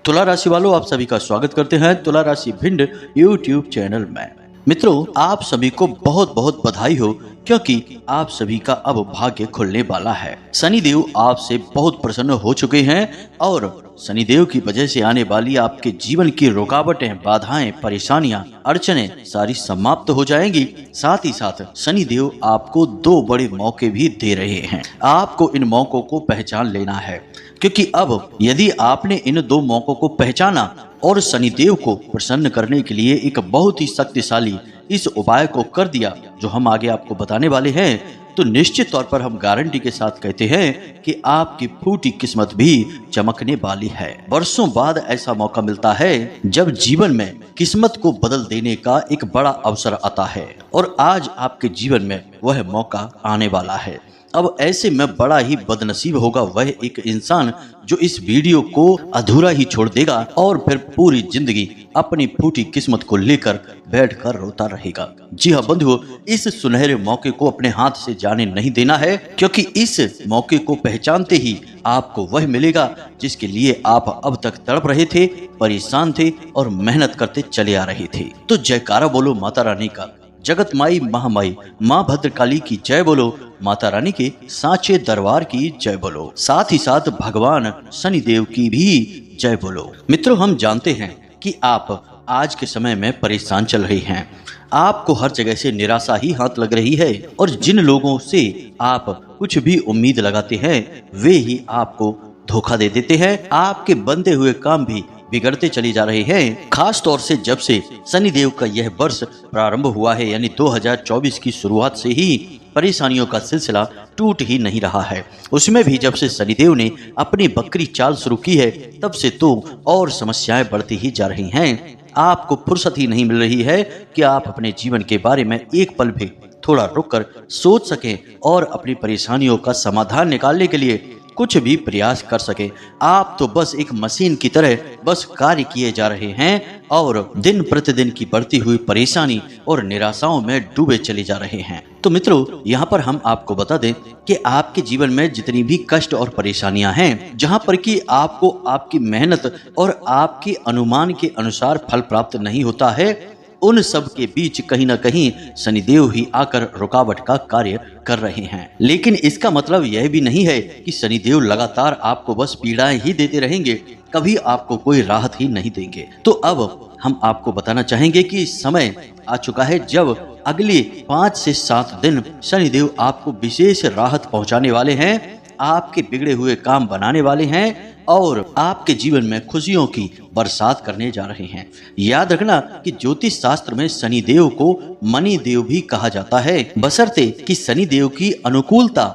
तुला राशि वालों, आप सभी का स्वागत करते हैं तुला राशि भिंड यूट्यूब चैनल में। मित्रों, आप सभी को बहुत बहुत बधाई हो, क्योंकि आप सभी का अब भाग्य खुलने वाला है। शनिदेव आपसे बहुत प्रसन्न हो चुके हैं और शनिदेव की वजह से आने वाली आपके जीवन की रुकावटें, बाधाएं, परेशानियां, अड़चनें सारी समाप्त हो जाएंगी। साथ ही साथ शनिदेव आपको दो बड़े मौके भी दे रहे हैं। आपको इन मौकों को पहचान लेना है, क्योंकि अब यदि आपने इन दो मौकों को पहचाना और शनिदेव को प्रसन्न करने के लिए एक बहुत ही शक्तिशाली इस उपाय को कर दिया, जो हम आगे आपको बताने वाले हैं, तो निश्चित तौर पर हम गारंटी के साथ कहते हैं कि आपकी फूटी किस्मत भी चमकने वाली है। वर्षों बाद ऐसा मौका मिलता है जब जीवन में किस्मत को बदल देने का एक बड़ा अवसर आता है, और आज आपके जीवन में वह मौका आने वाला है। अब ऐसे में बड़ा ही बदनसीब होगा वह एक इंसान जो इस वीडियो को अधूरा ही छोड़ देगा और फिर पूरी जिंदगी अपनी फूटी किस्मत को लेकर बैठकर रोता रहेगा। जी हाँ बंधुओं, इस सुनहरे मौके को अपने हाथ से जाने नहीं देना है, क्योंकि इस मौके को पहचानते ही आपको वह मिलेगा जिसके लिए आप अब तक तड़प रहे थे, परेशान थे और मेहनत करते चले आ रहे थे। तो जयकारा बोलो माता रानी का, जगत माई महामाई माँ भद्रकाली की जय बोलो, माता रानी के सांचे दरबार की जय बोलो, साथ ही साथ भगवान शनिदेव की भी जय बोलो। मित्रों, हम जानते हैं कि आप आज के समय में परेशान चल रहे हैं। आपको हर जगह से निराशा ही हाथ लग रही है, और जिन लोगों से आप कुछ भी उम्मीद लगाते हैं वे ही आपको धोखा दे देते हैं। आपके बंधे हुए काम भी बिगड़ते चले जा रहे हैं। खास तौर से जब से शनिदेव का यह वर्ष प्रारंभ हुआ है, यानी 2024 की शुरुआत से ही परेशानियों का सिलसिला टूट ही नहीं रहा है। उसमें भी जब से शनिदेव ने अपनी बकरी चाल शुरू की है, तब से तो और समस्याएं बढ़ती ही जा रही हैं। आपको फुर्सत ही नहीं मिल रही है कि आप अपने जीवन के बारे में एक पल भी थोड़ा रुककर सोच सकें और अपनी परेशानियों का समाधान निकालने के लिए कुछ भी प्रयास कर सके। आप तो बस एक मशीन की तरह बस कार्य किए जा रहे हैं और दिन प्रतिदिन की बढ़ती हुई परेशानी और निराशाओं में डूबे चले जा रहे हैं। तो मित्रों, यहाँ पर हम आपको बता दें कि आपके जीवन में जितनी भी कष्ट और परेशानियां हैं, जहाँ पर कि आपको आपकी मेहनत और आपके अनुमान के अनुसार फल प्राप्त नहीं होता है, उन सब के बीच कहीं ना कहीं शनिदेव ही आकर रुकावट का कार्य कर रहे हैं। लेकिन इसका मतलब यह भी नहीं है कि शनिदेव लगातार आपको बस पीड़ाएं ही देते रहेंगे, कभी आपको कोई राहत ही नहीं देंगे। तो अब हम आपको बताना चाहेंगे कि समय आ चुका है जब अगले 5 से 7 दिन शनिदेव आपको विशेष राहत पहुंचाने वाले हैं, आपके बिगड़े हुए काम बनाने वाले हैं और आपके जीवन में खुशियों की बरसात करने जा रहे हैं। याद रखना कि ज्योतिष शास्त्र में शनिदेव को मनी देव भी कहा जाता है, बशर्ते कि शनिदेव की अनुकूलता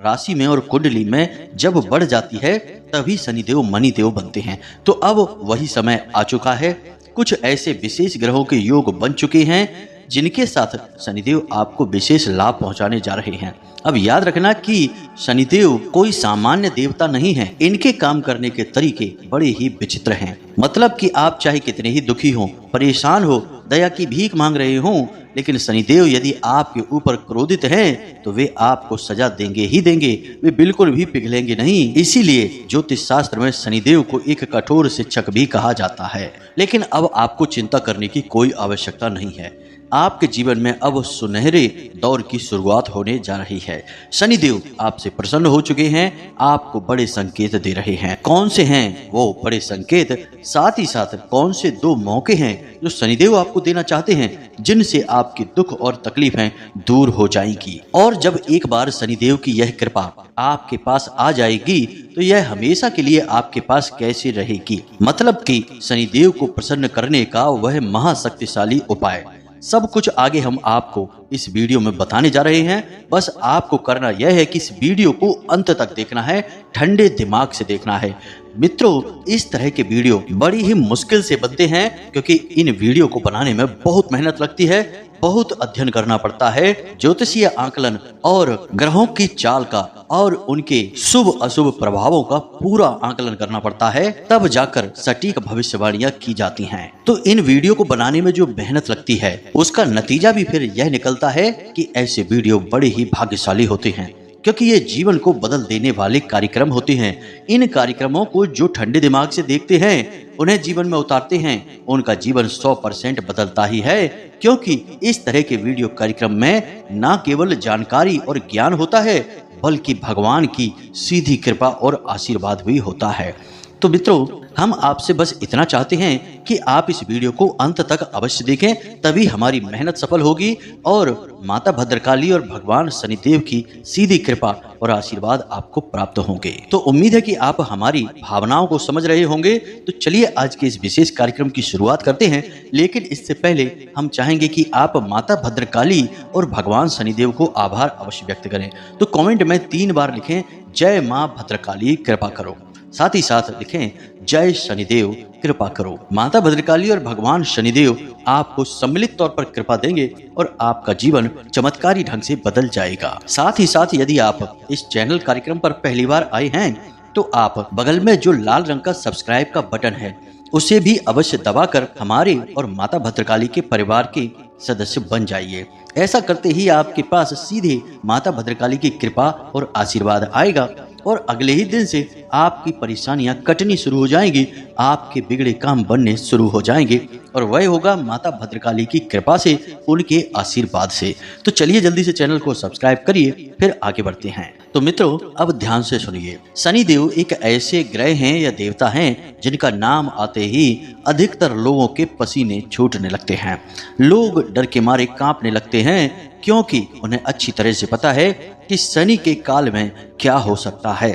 राशि में और कुंडली में जब बढ़ जाती है तभी शनिदेव मनी देव बनते हैं। तो अब वही समय आ चुका है। कुछ ऐसे विशेष ग्रहों के योग बन चुके हैं जिनके साथ शनिदेव आपको विशेष लाभ पहुंचाने जा रहे हैं। अब याद रखना कि शनिदेव कोई सामान्य देवता नहीं है। इनके काम करने के तरीके बड़े ही विचित्र हैं। मतलब कि आप चाहे कितने ही दुखी हो, परेशान हो, दया की भीख मांग रहे हो, लेकिन शनिदेव यदि आपके ऊपर क्रोधित हैं तो वे आपको सजा देंगे ही देंगे, वे बिल्कुल भी पिघलेंगे नहीं। इसीलिए ज्योतिष शास्त्र में शनिदेव को एक कठोर शिक्षक भी कहा जाता है। लेकिन अब आपको चिंता करने की कोई आवश्यकता नहीं है। आपके जीवन में अब सुनहरे दौर की शुरुआत होने जा रही है। शनिदेव आपसे प्रसन्न हो चुके हैं, आपको बड़े संकेत दे रहे हैं। कौन से हैं वो बड़े संकेत, साथ ही साथ कौन से 2 मौके हैं जो शनिदेव आपको देना चाहते हैं, जिनसे आपकी दुख और तकलीफें दूर हो जाएंगी। और जब एक बार शनिदेव की यह कृपा आपके पास आ जाएगी तो यह हमेशा के लिए आपके पास कैसे रहेगी। मतलब कि शनिदेव को प्रसन्न करने का वह महाशक्तिशाली उपाय, सब कुछ आगे हम आपको इस वीडियो में बताने जा रहे हैं। बस आपको करना यह है कि इस वीडियो को अंत तक देखना है, ठंडे दिमाग से देखना है। मित्रों, इस तरह के वीडियो बड़ी ही मुश्किल से बनते हैं, क्योंकि इन वीडियो को बनाने में बहुत मेहनत लगती है, बहुत अध्ययन करना पड़ता है, ज्योतिषीय आकलन और ग्रहों की चाल का और उनके शुभ अशुभ प्रभावों का पूरा आकलन करना पड़ता है, तब जाकर सटीक भविष्यवाणियां की जाती हैं। तो इन वीडियो को बनाने में जो मेहनत लगती है उसका नतीजा भी फिर यह निकलता है कि ऐसे वीडियो बड़े ही भाग्यशाली होते हैं, क्योंकि ये जीवन को बदल देने वाले कार्यक्रम होते हैं। इन कार्यक्रमों को जो ठंडे दिमाग से देखते हैं, उन्हें जीवन में उतारते हैं, उनका जीवन 100% बदलता ही है। क्योंकि इस तरह के वीडियो कार्यक्रम में न केवल जानकारी और ज्ञान होता है, बल्कि भगवान की सीधी कृपा और आशीर्वाद भी होता है। तो मित्रों, हम आपसे बस इतना चाहते हैं कि आप इस वीडियो को अंत तक अवश्य देखें, तभी हमारी मेहनत सफल होगी और माता भद्रकाली और भगवान शनिदेव की सीधी कृपा और आशीर्वाद आपको प्राप्त होंगे। तो उम्मीद है कि आप हमारी भावनाओं को समझ रहे होंगे। तो चलिए आज के इस विशेष कार्यक्रम की शुरुआत करते हैं, लेकिन इससे पहले हम चाहेंगे कि आप माता भद्रकाली और भगवान शनिदेव को आभार अवश्य व्यक्त करें। तो कमेंट में 3 बार लिखें, जय माँ भद्रकाली कृपा करो। साथ ही साथ लिखें, जय शनिदेव कृपा करो। माता भद्रकाली और भगवान शनिदेव आपको सम्मिलित तौर पर कृपा देंगे और आपका जीवन चमत्कारी ढंग से बदल जाएगा। साथ ही साथ यदि आप इस चैनल कार्यक्रम पर पहली बार आए हैं, तो आप बगल में जो लाल रंग का सब्सक्राइब का बटन है, उसे भी अवश्य दबाकर हमारे और माता भद्रकाली के परिवार के सदस्य बन जाइए। ऐसा करते ही आपके पास सीधे माता भद्रकाली की कृपा और आशीर्वाद आएगा और अगले ही दिन से आपकी परेशानियां कटनी शुरू हो जाएंगी, आपके बिगड़े काम बनने शुरू हो जाएंगे और वह होगा माता भद्रकाली की कृपा से, उनके आशीर्वाद से। तो चलिए जल्दी से चैनल को सब्सक्राइब करिए, फिर आगे बढ़ते हैं। तो मित्रों, अब ध्यान से सुनिए। शनिदेव एक ऐसे ग्रह हैं या देवता हैं जिनका नाम आते ही अधिकतर लोगों के पसीने छूटने लगते हैं। लोग डर के मारे कांपने लगते हैं, क्योंकि उन्हें अच्छी तरह से पता है कि शनि के काल में क्या हो सकता है,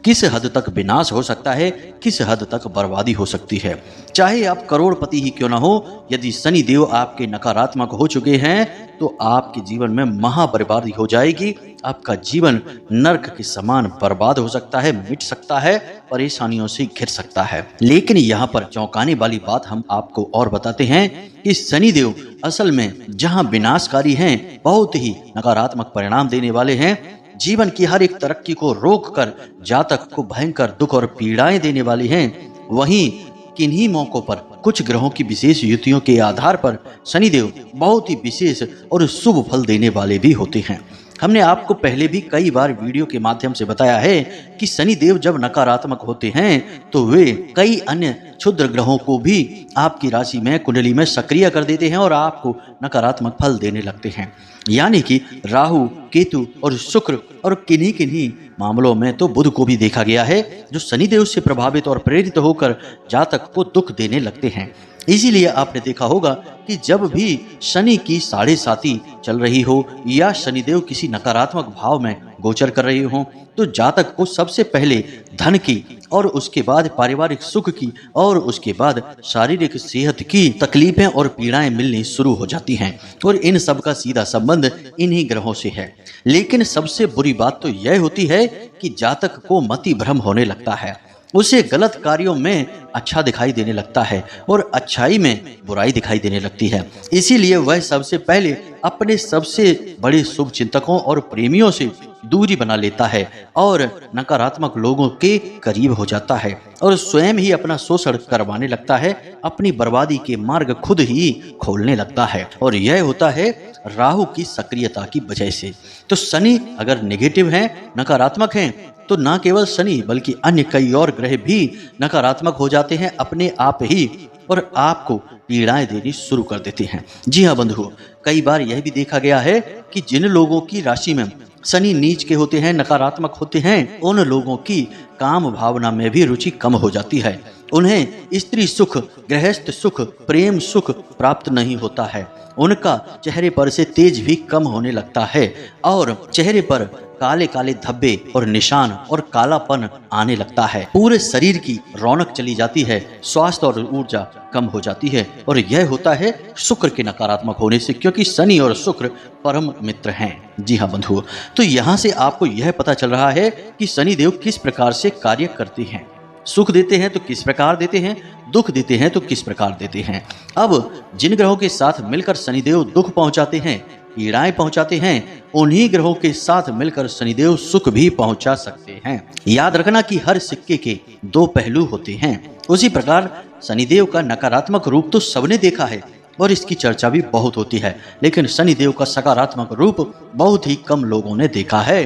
किस हद तक विनाश हो सकता है, किस हद तक बर्बादी हो सकती है। चाहे आप करोड़पति ही क्यों ना हो, यदि शनि देव आपके नकारात्मक हो चुके हैं तो आपके जीवन में महा बर्बादी हो जाएगी। आपका जीवन नरक के समान बर्बाद हो सकता है, मिट सकता है, परेशानियों से घिर सकता है। लेकिन यहाँ पर चौंकाने वाली बात हम आपको और बताते हैं कि शनि देव असल में जहाँ विनाशकारी हैं, बहुत ही नकारात्मक परिणाम देने वाले हैं, जीवन की हर एक तरक्की को रोककर जातक को भयंकर दुख और पीड़ाएं देने वाले हैं, वहीं किन्हीं मौकों पर कुछ ग्रहों की विशेष युतियों के आधार पर शनिदेव बहुत ही विशेष और शुभ फल देने वाले भी होते हैं। हमने आपको पहले भी कई बार वीडियो के माध्यम से बताया है कि शनिदेव जब नकारात्मक होते हैं तो वे कई अन्य क्षुद्र ग्रहों को भी आपकी राशि में, कुंडली में सक्रिय कर देते हैं और आपको नकारात्मक फल देने लगते हैं। यानी कि राहु, केतु और शुक्र और किन्हीं किन्हीं मामलों में तो बुध को भी देखा गया है, जो शनिदेव से प्रभावित और प्रेरित होकर जातक को दुख देने लगते हैं। इसीलिए आपने देखा होगा कि जब भी शनि की 7.5 चल रही हो या शनिदेव किसी नकारात्मक भाव में गोचर कर रहे हो, तो जातक को सबसे पहले धन की और उसके बाद पारिवारिक सुख की और उसके बाद शारीरिक सेहत की तकलीफें और पीड़ाएं मिलनी शुरू हो जाती हैं और इन सब का सीधा संबंध इन्हीं ग्रहों से है। लेकिन सबसे बुरी बात तो यह होती है कि जातक को मति भ्रम होने लगता है, उसे गलत कार्यों में अच्छा दिखाई देने लगता है और अच्छाई में बुराई दिखाई देने लगती है। इसीलिए वह सबसे पहले अपने सबसे बड़े शुभ चिंतकों और प्रेमियों से दूरी बना लेता है और नकारात्मक लोगों के करीब हो जाता है और स्वयं ही अपना शोषण करवाने लगता है, अपनी बर्बादी के मार्ग खुद ही खोलने लगता है। और यह होता है राहु की सक्रियता की वजह से। तो शनि अगर नेगेटिव हैं, नकारात्मक हैं, तो न केवल शनि बल्कि अन्य कई और ग्रह भी नकारात्मक हो जाते हैं अपने आप ही और आपको पीड़ाएं देनी शुरू कर देते हैं। जी हाँ बंधुओं, कई बार यह भी देखा गया है कि जिन लोगों की राशि में शनि नीच के होते हैं, नकारात्मक होते हैं, उन लोगों की काम भावना में भी रुचि कम हो जाती है। उन्हें स्त्री सुख, गृहस्थ सुख, प्रेम सुख प्राप्त नहीं होता है। उनका चेहरे पर से तेज भी कम होने लगता है और चेहरे पर काले काले धब्बे और निशान और कालापन आने लगता है। पूरे शरीर की रौनक चली जाती है, स्वास्थ्य और ऊर्जा कम हो जाती है और यह होता है शुक्र के नकारात्मक होने से, क्योंकि शनि और शुक्र परम मित्र हैं। जी हाँ बंधुओं, तो यहाँ से आपको यह पता चल रहा है कि शनिदेव किस प्रकार से कार्य करते हैं। सुख देते हैं तो किस प्रकार देते हैं, दुख देते हैं तो किस प्रकार देते हैं। अब जिन ग्रहों के साथ मिलकर शनिदेव दुख पहुंचाते हैं, पीड़ाएं पहुंचाते हैं, उन्हीं ग्रहों के साथ मिलकर शनिदेव सुख भी पहुंचा सकते हैं। याद रखना कि हर सिक्के के 2 पहलू होते हैं। उसी प्रकार शनिदेव का नकारात्मक रूप तो सबने देखा है और इसकी चर्चा भी बहुत होती है, लेकिन शनिदेव का सकारात्मक रूप बहुत ही कम लोगों ने देखा है।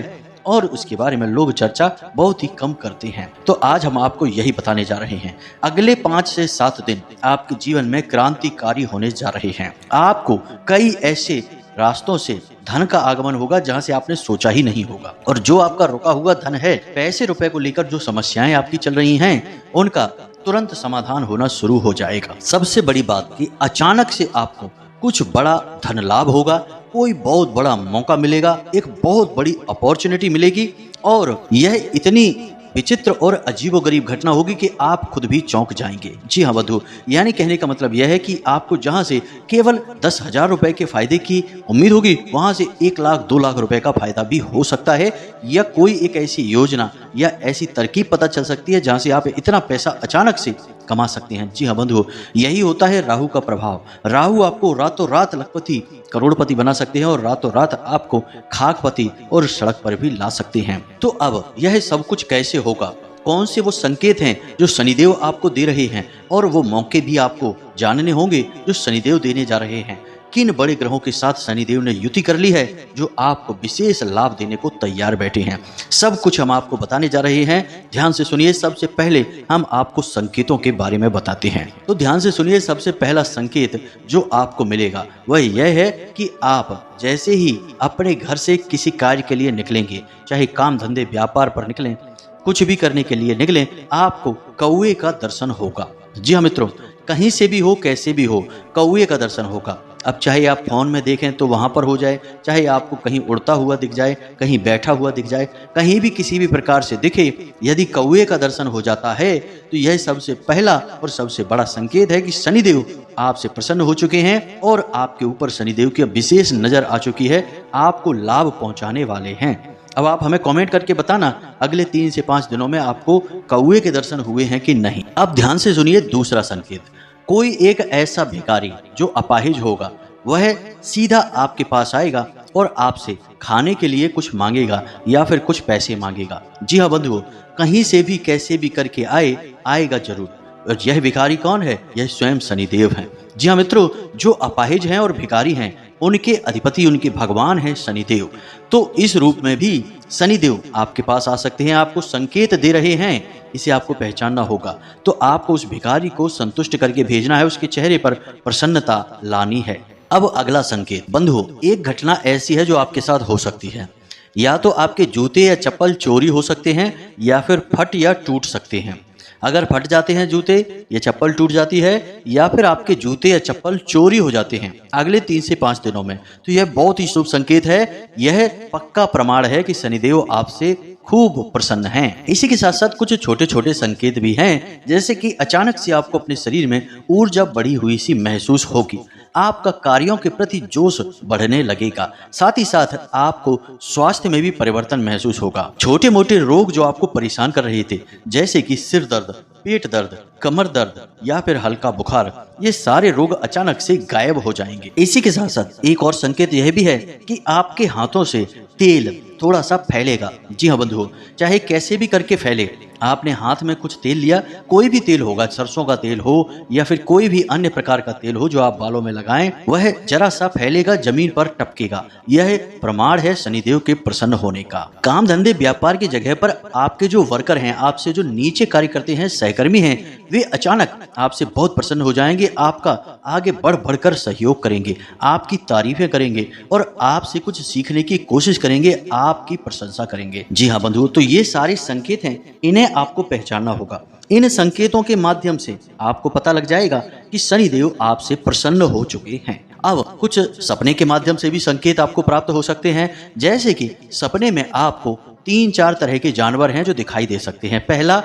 और उसके बारे में लोग चर्चा बहुत ही कम करते हैं। तो आज हम आपको यही बताने जा रहे हैं। अगले 5 से 7 दिन आपके जीवन में क्रांतिकारी होने जा रहे हैं। आपको कई ऐसे रास्तों से धन का आगमन होगा जहां से आपने सोचा ही नहीं होगा, और जो आपका रुका हुआ धन है, पैसे रुपए को लेकर जो समस्याएं आपकी चल रही हैं, उनका तुरंत समाधान होना शुरू हो जाएगा। सबसे बड़ी बात कि अचानक से आपको कुछ बड़ा धन लाभ होगा, कोई बहुत बड़ा मौका मिलेगा, एक बहुत बड़ी अपॉर्चुनिटी मिलेगी, और यह इतनी विचित्र और अजीबोगरीब घटना होगी कि आप खुद भी चौंक जाएंगे। जी हाँ बंधु, यानी कहने का मतलब यह है कि आपको जहां से केवल 10,000 रुपए के फायदे की उम्मीद होगी, वहां से 1 लाख 2 लाख रुपए का फायदा भी हो सकता है, या कोई एक ऐसी योजना या ऐसी तरकीब पता चल सकती है जहां से आप इतना पैसा अचानक से कमा सकते हैं। जी हाँ बंधु, यही होता है राहु का प्रभाव। राहु आपको रातों रात लखपति करोड़पति बना सकते हैं और रातों रात आपको खाकपति और सड़क पर भी ला सकते हैं। तो अब यह सब कुछ कैसे होगा, कौन से वो संकेत हैं जो शनिदेव आपको दे रहे हैं, और वो मौके भी आपको जानने होंगे जो शनिदेव देने जा रहे हैं। किन बड़े ग्रहों के साथ शनिदेव ने युति कर ली है जो आपको विशेष लाभ देने को तैयार बैठे हैं, सब कुछ हम आपको बताने जा रहे हैं। ध्यान से सुनिए। सबसे पहले हम आपको संकेतों के बारे में बताते हैं। तो ध्यान से सुनिए। सबसे पहला संकेत जो आपको मिलेगा वह यह है कि आप जैसे ही अपने घर से किसी कार्य के लिए निकलेंगे, चाहे काम धंधे व्यापार पर निकलें, कुछ भी करने के लिए निकलें, आपको कौवे का दर्शन होगा। जी हाँ मित्रों, कहीं से भी हो, कैसे भी हो, कौवे का दर्शन होगा। अब चाहे आप फोन में देखें तो वहां पर हो जाए, चाहे आपको कहीं उड़ता हुआ दिख जाए, कहीं बैठा हुआ दिख जाए, कहीं भी किसी भी प्रकार से दिखे, यदि कौवे का दर्शन हो जाता है तो यह सबसे पहला और सबसे बड़ा संकेत है कि शनिदेव आपसे प्रसन्न हो चुके हैं और आपके ऊपर शनिदेव की विशेष नजर आ चुकी है, आपको लाभ पहुंचाने वाले हैं। अब आप हमें कमेंट करके बताना अगले 3 से 5 दिनों में आपको कौवे के दर्शन हुए हैं कि नहीं। अब ध्यान से सुनिए दूसरा संकेत। कोई एक ऐसा भिखारी जो अपाहिज होगा, वह सीधा आपके पास आएगा और आपसे खाने के लिए कुछ मांगेगा या फिर कुछ पैसे मांगेगा। जी हाँ बंधुओं, कहीं से भी कैसे भी करके आएगा जरूर। और यह भिखारी कौन है? यह स्वयं शनिदेव हैं। जी हाँ मित्रों, जो अपाहिज हैं और भिखारी हैं, उनके अधिपति, उनके भगवान हैं शनिदेव। तो इस रूप में भी शनिदेव आपके पास आ सकते हैं, आपको संकेत दे रहे हैं, इसे आपको पहचानना होगा। तो आपको उस भिखारी को संतुष्ट करके भेजना है, उसके चेहरे पर प्रसन्नता लानी है। अब अगला संकेत बंधुओं, एक घटना ऐसी है जो आपके साथ हो सकती है। या तो आपके जूते या चप्पल चोरी हो सकते हैं, या फिर फट या टूट सकते हैं। अगर फट जाते हैं जूते या चप्पल टूट जाती है, या फिर आपके जूते या चप्पल चोरी हो जाते हैं अगले 3 से 5 दिनों में, तो यह बहुत ही शुभ संकेत है। यह पक्का प्रमाण है कि शनिदेव आपसे खूब प्रसन्न हैं। इसी के साथ साथ कुछ छोटे छोटे संकेत भी हैं, जैसे कि अचानक से आपको अपने शरीर में ऊर्जा बढ़ी हुई सी महसूस होगी, आपका कार्यों के प्रति जोश बढ़ने लगेगा, साथ ही साथ आपको स्वास्थ्य में भी परिवर्तन महसूस होगा। छोटे मोटे रोग जो आपको परेशान कर रहे थे, जैसे कि सिर दर्द, पेट दर्द, कमर दर्द या फिर हल्का बुखार, ये सारे रोग अचानक से गायब हो जाएंगे। इसी के साथ साथ एक और संकेत यह भी है कि आपके हाथों से तेल थोड़ा सा फैलेगा। जी हाँ बंधुओं, चाहे कैसे भी करके फैले, आपने हाथ में कुछ तेल लिया, कोई भी तेल होगा, सरसों का तेल हो या फिर कोई भी अन्य प्रकार का तेल हो जो आप बालों में लगाएं, वह जरा सा फैलेगा, जमीन पर टपकेगा। यह प्रमाण है शनिदेव के प्रसन्न होने का। काम धंधे व्यापार की जगह पर आपके जो वर्कर हैं, आपसे जो नीचे कार्य करते हैं, सहकर्मी हैं, वे अचानक आपसे बहुत प्रसन्न हो जाएंगे, आपका आगे बढ़ बढ़कर सहयोग करेंगे, आपकी तारीफें करेंगे और आपसे कुछ सीखने की कोशिश करेंगे, आपकी प्रशंसा करेंगे। जी हाँ बंधुओं, तो ये सारे संकेत हैं, इन्हें आपको पहचानना होगा। इन संकेतों के माध्यम से आपको पता लग जाएगा कि शनिदेव आपसे प्रसन्न हो चुके हैं। अब कुछ सपने के माध्यम से भी संकेत आपको प्राप्त हो सकते हैं, जैसे कि सपने में आपको 3-4 तरह के जानवर हैं जो दिखाई दे सकते हैं। पहला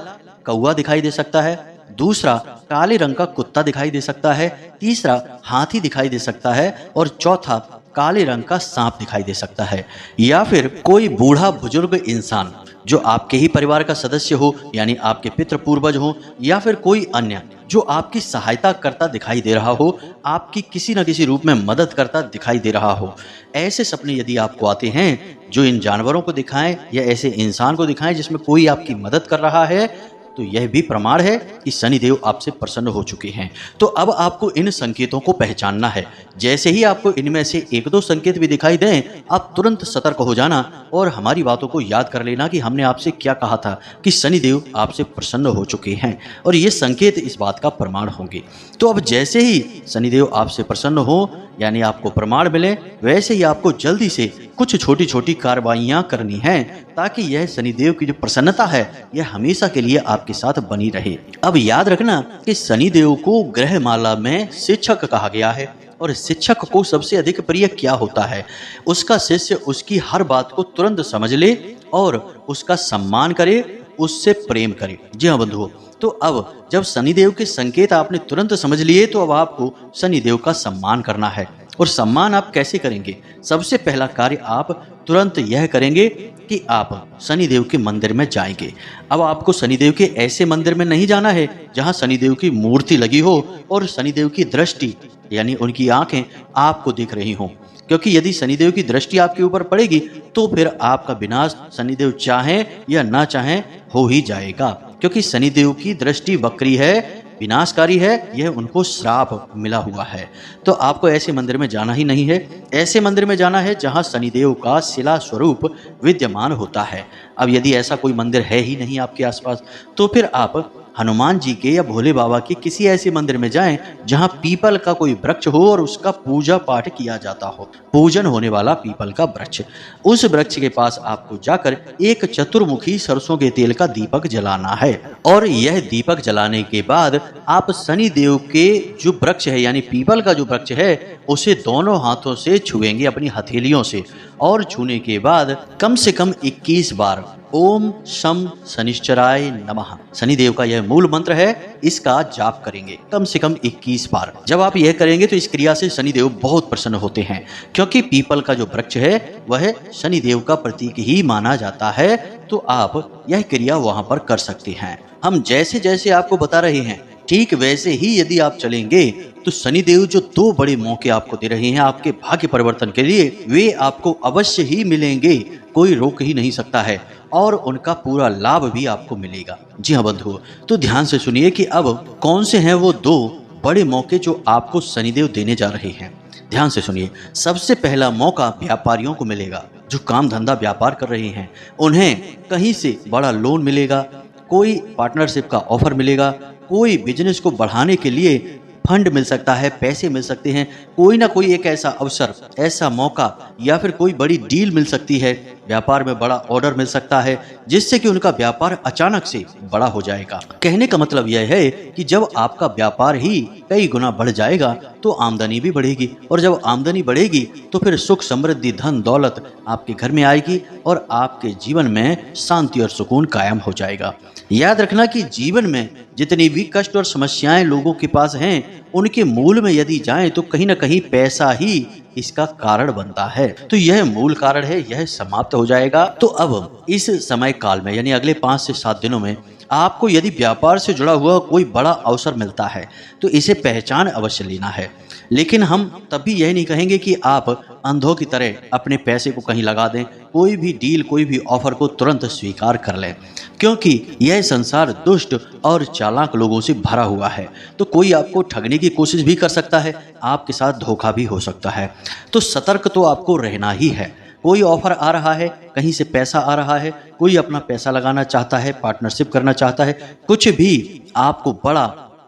कौवा दिखाई दे सकता है, दूसरा काले रंग का कुत्ता दिखाई दे सकता है, तीसरा हाथी दिखाई दे सकता है और चौथा काले रंग का सांप दिखाई दे सकता है। या फिर कोई बूढ़ा बुजुर्ग इंसान जो आपके ही परिवार का सदस्य हो, यानी आपके पितृ पूर्वज हो, या फिर कोई अन्य जो आपकी सहायता करता दिखाई दे रहा हो, आपकी किसी न किसी रूप में मदद करता दिखाई दे रहा हो। ऐसे सपने यदि आपको आते हैं जो इन जानवरों को दिखाएं या ऐसे इंसान को दिखाएं जिसमें कोई आपकी मदद कर रहा है, तो यह भी प्रमाण है कि शनिदेव आपसे प्रसन्न हो चुके हैं। तो अब आपको इन संकेतों को पहचानना है। जैसे ही आपको इनमें से एक दो संकेत भी दिखाई दें, आप तुरंत सतर्क हो जाना और हमारी बातों को याद कर लेना कि हमने आपसे क्या कहा था कि शनिदेव आपसे प्रसन्न हो चुके हैं, और ये संकेत इस बात का प्रमाण होंगे। तो अब जैसे ही शनिदेव आपसे प्रसन्न हो, यानी आपको प्रमाण मिले, वैसे ही आपको जल्दी से कुछ छोटी छोटी कार्रवाइयां करनी हैं, ताकि यह शनिदेव की जो प्रसन्नता है यह हमेशा के लिए आपके साथ बनी रहे। अब याद रखना कि शनिदेव को ग्रहमाला में शिक्षक कहा गया है, और शिक्षक को सबसे अधिक प्रिय क्या होता है? उसका शिष्य उसकी हर बात को तुरंत समझ ले और उसका सम्मान करे, उससे प्रेम करे। जी हाँ बंधुओं, तो अब जब शनिदेव के संकेत आपने तुरंत समझ लिए, तो अब आपको शनिदेव का सम्मान करना है। और सम्मान आप कैसे करेंगे? सबसे पहला कार्य आप तुरंत यह करेंगे कि आप शनिदेव के मंदिर में जाएंगे। अब आपको शनिदेव के ऐसे मंदिर में नहीं जाना है जहां शनिदेव की मूर्ति लगी हो और शनिदेव की दृष्टि यानी उनकी आंखें आपको दिख रही हों, क्योंकि यदि शनिदेव की दृष्टि आपके ऊपर पड़ेगी तो फिर आपका विनाश शनिदेव चाहें या ना चाहें हो ही जाएगा। क्योंकि शनिदेव की दृष्टि वक्री है, विनाशकारी है, यह उनको श्राप मिला हुआ है। तो आपको ऐसे मंदिर में जाना ही नहीं है। ऐसे मंदिर में जाना है जहां शनिदेव का शिला स्वरूप विद्यमान होता है। अब यदि ऐसा कोई मंदिर है ही नहीं आपके आसपास, तो फिर आप हनुमान जी के या भोले बाबा के किसी ऐसे मंदिर में जाएं जहां पीपल का कोई वृक्ष हो और उसका पूजा पाठ किया जाता हो, पूजन होने वाला पीपल का वृक्ष। उस वृक्ष के पास आपको जाकर एक चतुर्मुखी सरसों के तेल का दीपक जलाना है, और यह दीपक जलाने के बाद आप शनिदेव के जो वृक्ष है यानी पीपल का जो वृक्ष है उसे दोनों हाथों से छुएंगे, अपनी हथेलियों से, और छूने के बाद कम से कम 21 बार ओम शम शनिश्चराय नमः, शनिदेव का यह मूल मंत्र है, इसका जाप करेंगे कम से कम 21 बार। जब आप यह करेंगे तो इस क्रिया से शनिदेव बहुत प्रसन्न होते हैं, क्योंकि पीपल का जो वृक्ष है वह शनिदेव का प्रतीक ही माना जाता है। तो आप यह क्रिया वहां पर कर सकते हैं। हम जैसे जैसे आपको बता रहे हैं ठीक वैसे ही यदि आप चलेंगे तो शनिदेव जो दो बड़े मौके आपको दे रहे हैं आपके भाग्य परिवर्तन के लिए, वे आपको अवश्य ही मिलेंगे, कोई रोक ही नहीं सकता है, और उनका पूरा लाभ भी आपको मिलेगा। जी हाँ बंधुओं, तो ध्यान से सुनिए कि अब कौन से हैं वो दो बड़े मौके जो आपको शनिदेव देने जा रहे हैं। ध्यान से सुनिए। सबसे पहला मौका व्यापारियों को मिलेगा जो काम धंधा व्यापार कर रहे हैं। उन्हें कहीं से बड़ा लोन मिलेगा, कोई पार्टनरशिप का ऑफर मिलेगा, कोई बिजनेस को बढ़ाने के लिए फंड मिल सकता है, पैसे मिल सकते हैं, कोई ना कोई एक ऐसा अवसर, ऐसा मौका, या फिर कोई बड़ी डील मिल सकती है, व्यापार में बड़ा ऑर्डर मिल सकता है, जिससे कि उनका व्यापार अचानक से बड़ा हो जाएगा। कहने का मतलब यह है कि जब आपका व्यापार ही कई गुना बढ़ जाएगा तो आमदनी भी बढ़ेगी, और जब आमदनी बढ़ेगी तो फिर सुख समृद्धि धन दौलत आपके घर में आएगी और आपके जीवन में शांति और सुकून कायम हो जाएगा। याद रखना कि जीवन में जितनी भी कष्ट और समस्याएं लोगों के पास हैं, उनके मूल में यदि जाएं तो कहीं ना कहीं पैसा ही इसका कारण बनता है। तो यह मूल कारण है, यह समाप्त हो जाएगा। तो अब इस समय काल में यानी अगले 5 से 7 दिनों में आपको यदि व्यापार से जुड़ा हुआ कोई बड़ा अवसर मिलता है तो इसे पहचान अवश्य लेना है। लेकिन हम तब भी यह नहीं कहेंगे कि आप अंधों की तरह अपने पैसे को कहीं लगा दें, कोई भी डील, कोई भी ऑफर को तुरंत स्वीकार कर लें, क्योंकि यह संसार दुष्ट और चालाक लोगों से भरा हुआ है। तो कोई आपको ठगने की कोशिश भी कर सकता है, आपके साथ धोखा भी हो सकता है। तो सतर्क तो आपको रहना ही है। कोई ऑफर आ रहा है, कहीं से पैसा आ रहा है, कोई अपना पैसा लगाना चाहता है, पार्टनरशिप करना चाहता है, कुछ भी आपको बड़ा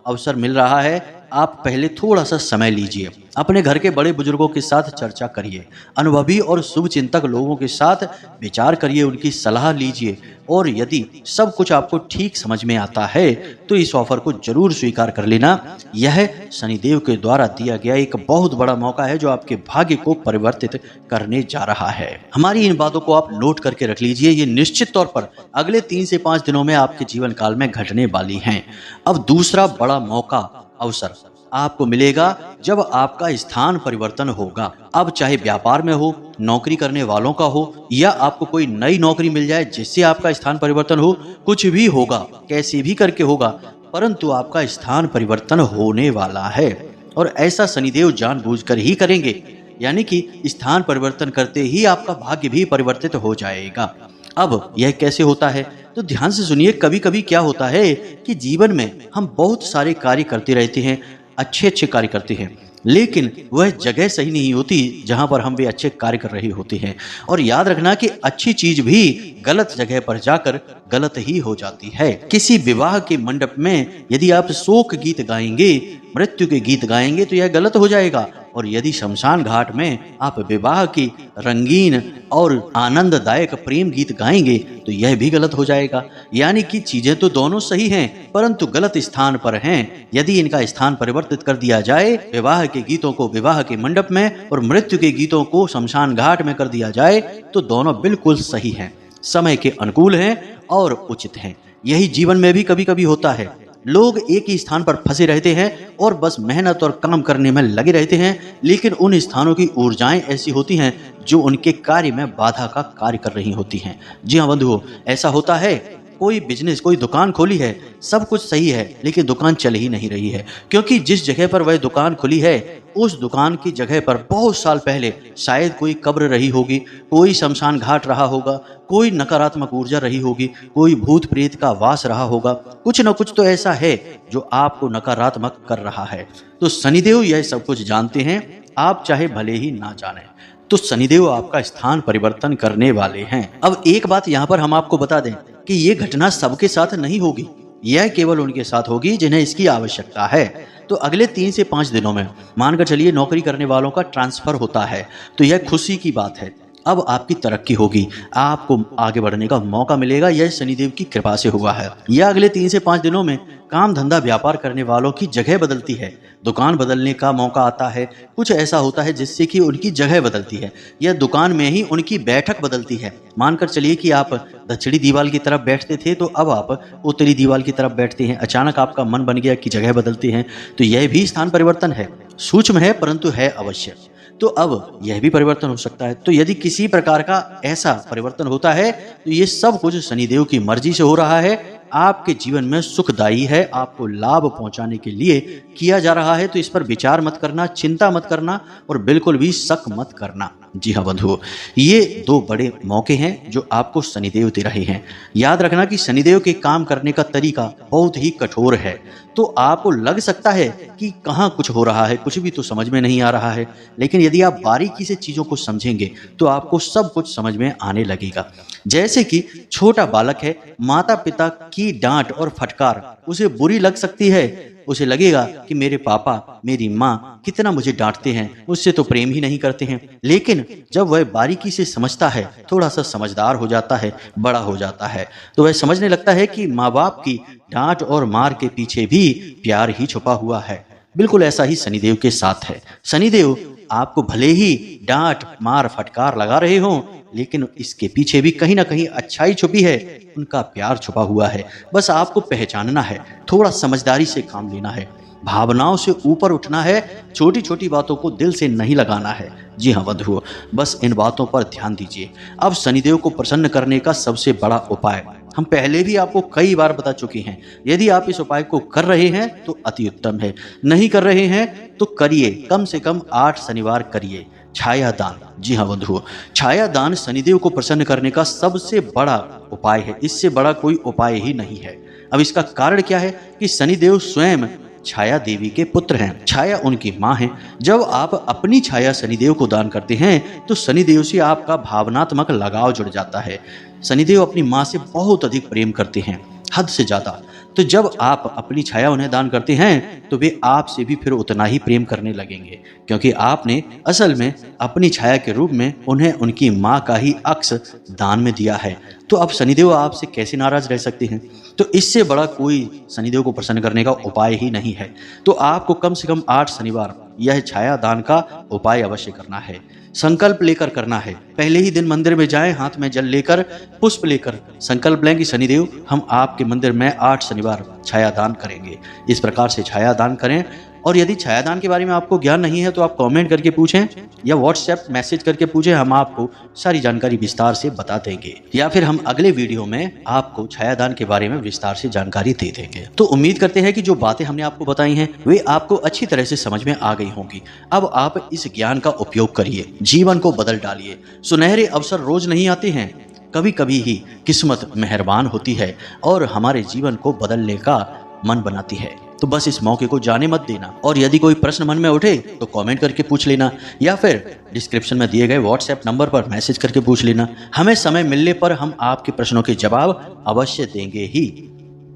अवसर मिल रहा है, आप पहले थोड़ा सा समय लीजिए, अपने घर के बड़े बुजुर्गों के साथ चर्चा करिए, अनुभवी और शुभचिंतक लोगों के साथ विचार करिए, उनकी सलाह लीजिए, और यदि सब कुछ आपको ठीक समझ में आता है तो इस ऑफर को जरूर स्वीकार कर लेना। यह शनिदेव के द्वारा दिया गया एक बहुत बड़ा मौका है जो आपके भाग्य को परिवर्तित करने जा रहा है। हमारी इन बातों को आप नोट करके रख लीजिए, ये निश्चित तौर पर अगले 3 से 5 दिनों में आपके जीवन काल में घटने वाली हैं। अब दूसरा बड़ा मौका, अवसर आपको मिलेगा जब आपका स्थान परिवर्तन होगा। अब चाहे व्यापार में हो, नौकरी करने वालों का हो, या आपको कोई नई नौकरी मिल जाए जिससे आपका स्थान परिवर्तन हो, कुछ भी होगा, कैसे भी करके होगा, परंतु आपका स्थान परिवर्तन होने वाला है। और ऐसा शनिदेव जानबूझकर ही करेंगे, यानी कि स्थान परिवर्तन करते ही आपका भाग्य भी परिवर्तित हो जाएगा। अब यह कैसे होता है? तो तो ध्यान से सुनिए, कभी कभी क्या होता है कि जीवन में हम बहुत सारे कार्य करते रहते हैं, अच्छे अच्छे कार्य करते हैं, लेकिन वह जगह सही नहीं होती जहां पर हम वे अच्छे कार्य कर रहे होते हैं। और याद रखना कि अच्छी चीज भी गलत जगह पर जाकर गलत ही हो जाती है। किसी विवाह के मंडप में यदि आप शोक गीत गाएंगे, मृत्यु के गीत गाएंगे तो यह गलत हो जाएगा। और यदि शमशान घाट में आप विवाह की रंगीन और आनंददायक प्रेम गीत गाएंगे तो यह भी गलत हो जाएगा। यानी कि चीजें तो दोनों सही हैं, परंतु गलत स्थान पर हैं। यदि इनका स्थान परिवर्तित कर दिया जाए, विवाह के गीतों को विवाह के मंडप में और मृत्यु के गीतों को शमशान घाट में कर दिया जाए, तो दोनों बिल्कुल सही हैं, समय के अनुकूल हैं और उचित हैं। यही जीवन में भी कभी कभी होता है। लोग एक ही स्थान पर फंसे रहते हैं और बस मेहनत और काम करने में लगे रहते हैं, लेकिन उन स्थानों की ऊर्जाएं ऐसी होती हैं जो उनके कार्य में बाधा का कार्य कर रही होती हैं। जी हाँ बंधुओं, ऐसा होता है। कोई बिजनेस, कोई दुकान खोली है, सब कुछ सही है, लेकिन दुकान चल ही नहीं रही है, क्योंकि जिस जगह पर वह दुकान खुली है उस दुकान की जगह पर बहुत साल पहले शायद कोई कब्र रही होगी, कोई शमशान घाट रहा होगा, कोई नकारात्मक ऊर्जा रही होगी, कोई भूत प्रेत का वास रहा होगा। कुछ न कुछ तो ऐसा है जो आपको नकारात्मक कर रहा है। तो शनिदेव यह सब कुछ जानते हैं, आप चाहे भले ही ना जाने। तो शनिदेव आपका स्थान परिवर्तन करने वाले हैं। अब एक बात यहाँ पर हम आपको बता दें कि ये घटना सबके साथ नहीं होगी, यह केवल उनके साथ होगी जिन्हें इसकी आवश्यकता है। तो अगले 3 से 5 दिनों में मानकर चलिए नौकरी करने वालों का ट्रांसफर होता है, तो यह खुशी की बात है। अब आपकी तरक्की होगी, आपको आगे बढ़ने का मौका मिलेगा, यह शनिदेव की कृपा से हुआ है। यह अगले 3 से 5 दिनों में काम धंधा व्यापार करने वालों की जगह बदलती है, दुकान बदलने का मौका आता है। कुछ ऐसा होता है जिससे कि उनकी जगह बदलती है, या दुकान में ही उनकी बैठक बदलती है। मानकर चलिए कि आप दक्षिणी दीवार की तरफ बैठते थे तो अब आप उत्तरी दीवार की तरफ बैठते हैं। अचानक आपका मन बन गया कि जगह बदलते हैं, तो यह भी स्थान परिवर्तन है। सूक्ष्म है परंतु है अवश्य। तो अब यह भी परिवर्तन हो सकता है। तो यदि किसी प्रकार का ऐसा परिवर्तन होता है तो ये सब कुछ शनिदेव की मर्जी से हो रहा है, आपके जीवन में सुखदायी है, आपको लाभ पहुंचाने के लिए किया जा रहा है। तो इस पर विचार मत करना, चिंता मत करना और बिल्कुल भी शक मत करना। जी हाँ बंधुओं, ये 2 बड़े मौके हैं जो आपको शनिदेव दे रहे हैं। याद रखना कि शनिदेव के काम करने का तरीका बहुत ही कठोर है। तो आपको लग सकता है कि कहाँ कुछ हो रहा है, कुछ भी तो समझ में नहीं आ रहा है, लेकिन यदि आप बारीकी से चीजों को समझेंगे तो आपको सब कुछ समझ में आने लगेगा। जैसे कि छोटा बालक है, माता पिता की डांट और फटकार उसे बुरी लग सकती है। उसे लगेगा कि मेरे पापा, मेरी माँ कितना मुझे डांटते हैं, मुझसे तो प्रेम ही नहीं करते हैं। लेकिन जब वह बारीकी से समझता है, थोड़ा सा समझदार हो जाता है, बड़ा हो जाता है, तो वह समझने लगता है कि माँ बाप की डांट और मार के पीछे भी प्यार ही छुपा हुआ है। बिल्कुल ऐसा ही शनिदेव के साथ है। शनिदेव आपको भले ही डांट, मार, फटकार लगा रहे हों, लेकिन इसके पीछे भी कहीं ना कहीं अच्छाई छुपी है, उनका प्यार छुपा हुआ है। बस आपको पहचानना है, थोड़ा समझदारी से काम लेना है, भावनाओं से ऊपर उठना है, छोटी छोटी बातों को दिल से नहीं लगाना है। जी हाँ बंधुओं, बस इन बातों पर ध्यान दीजिए। अब शनिदेव को प्रसन्न करने का सबसे बड़ा उपाय हम पहले भी आपको कई बार बता चुके हैं। यदि आप इस उपाय को कर रहे हैं तो अति उत्तम है, नहीं कर रहे हैं तो करिए, कम से कम 8 शनिवार करिए। छाया दान, जी हाँ बंधुओं, छाया दान शनिदेव को प्रसन्न करने का सबसे बड़ा उपाय है। इससे बड़ा कोई उपाय ही नहीं है। अब इसका कारण क्या है कि शनिदेव स्वयं छाया देवी के पुत्र हैं, छाया उनकी माँ है। जब आप अपनी छाया शनिदेव को दान करते हैं तो शनिदेव से आपका भावनात्मक लगाव जुड़ जाता है। शनिदेव अपनी माँ से बहुत अधिक प्रेम करते हैं, हद से ज्यादा। तो जब आप अपनी छाया उन्हें दान करते हैं तो वे आपसे भी फिर उतना ही प्रेम करने लगेंगे, क्योंकि आपने असल में अपनी छाया के रूप में उन्हें उनकी माँ का ही अक्स दान में दिया है। तो अब शनिदेव आपसे कैसे नाराज रह सकते हैं? तो इससे बड़ा कोई शनिदेव को प्रसन्न करने का उपाय ही नहीं है। तो आपको कम से कम 8 शनिवार यह छाया दान का उपाय अवश्य करना है। संकल्प लेकर करना है। पहले ही दिन मंदिर में जाएं, हाथ में जल लेकर, पुष्प लेकर संकल्प लें कि शनिदेव हम आपके मंदिर में 8 शनिवार छाया दान करेंगे। इस प्रकार से छाया दान करें। और यदि छाया दान के बारे में आपको ज्ञान नहीं है तो आप कमेंट करके पूछें या व्हाट्सएप मैसेज करके पूछें, हम आपको सारी जानकारी विस्तार से बता देंगे, या फिर हम अगले वीडियो में आपको छाया दान के बारे में विस्तार से जानकारी दे देंगे। तो उम्मीद करते हैं कि जो बातें हमने आपको बताई हैं वे आपको अच्छी तरह से समझ में आ गई होंगी। अब आप इस ज्ञान का उपयोग करिए, जीवन को बदल डालिए। सुनहरे अवसर रोज नहीं आते हैं, कभी कभी ही किस्मत मेहरबान होती है और हमारे जीवन को बदलने का मन बनाती है। तो बस इस मौके को जाने मत देना। और यदि कोई प्रश्न मन में उठे तो कमेंट करके पूछ लेना, या फिर डिस्क्रिप्शन में दिए गए व्हाट्सएप नंबर पर मैसेज करके पूछ लेना। हमें समय मिलने पर हम आपके प्रश्नों के जवाब अवश्य देंगे ही।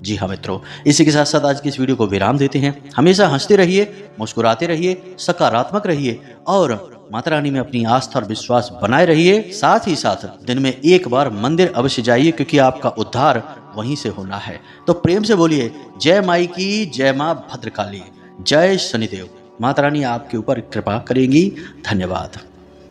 जी हाँ मित्रों, इसी के साथ साथ आज की इस वीडियो को विराम देते हैं। हमेशा हंसते रहिए, मुस्कुराते रहिए, सकारात्मक रहिए और माता रानी में अपनी आस्था और विश्वास बनाए रहिए। साथ ही साथ दिन में एक बार मंदिर अवश्य जाइए, क्योंकि आपका उद्धार वहीं से होना है। तो प्रेम से बोलिए जय माई की, जय माँ भद्रकाली, जय शनिदेव। माता रानी आपके ऊपर कृपा करेंगी। धन्यवाद।